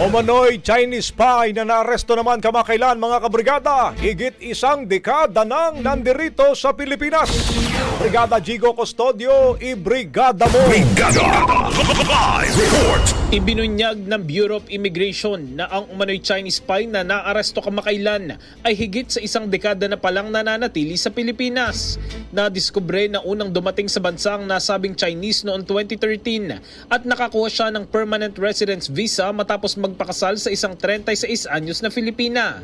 Umano'y Chinese spy na naaresto naman kamakailan mga kabrigada. Higit isang dekada nang nandirito sa Pilipinas. Brigada Jigo Custodio, i-brigada mo! Brigada! Live report! Ibinunyag ng Bureau of Immigration na ang umano'y Chinese spy na naaresto kamakailan ay higit sa isang dekada na palang nananatili sa Pilipinas. Nadiskubre na unang dumating sa bansa ang nasabing Chinese noong 2013 at nakakuha siya ng permanent residence visa matapos magpakasal sa isang 36 anyos na Filipina.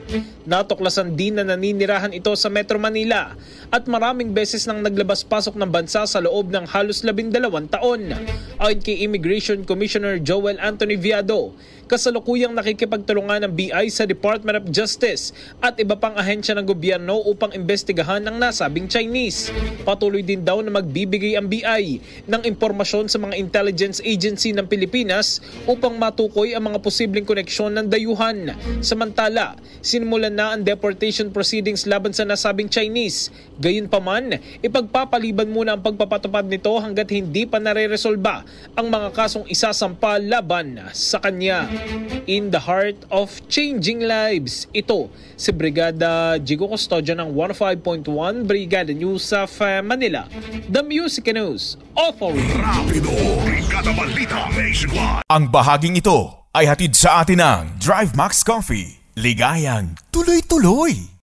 Natuklasan din na naninirahan ito sa Metro Manila at maraming beses nang naglabas-pasok ng bansa sa loob ng halos 12 taon. Ayon kay Immigration Commissioner Joel Anthony Viado, kasalukuyang nakikipagtulungan ng BI sa Department of Justice at iba pang ahensya ng gobyerno upang imbestigahan ang nasabing Chinese. Patuloy din daw na magbibigay ang BI ng impormasyon sa mga intelligence agency ng Pilipinas upang matukoy ang mga posibleng koneksyon ng dayuhan. Samantala, sinimulan na ang deportation proceedings laban sa nasabing Chinese. Gayunpaman, ipagpapaliban muna ang pagpapatupad nito hanggat hindi pa nare-resolba ang mga kasong isasampa laban sa kanya. In the heart of changing lives, ito si Brigada Jigo Custodio ng 105.1 Brigada News of Manila, The Music News Authority. Rapido! Brigada Balita Nationwide! Ang bahaging ito ay hatid sa atin ng Drive Max Coffee. Ligayang tuloy-tuloy!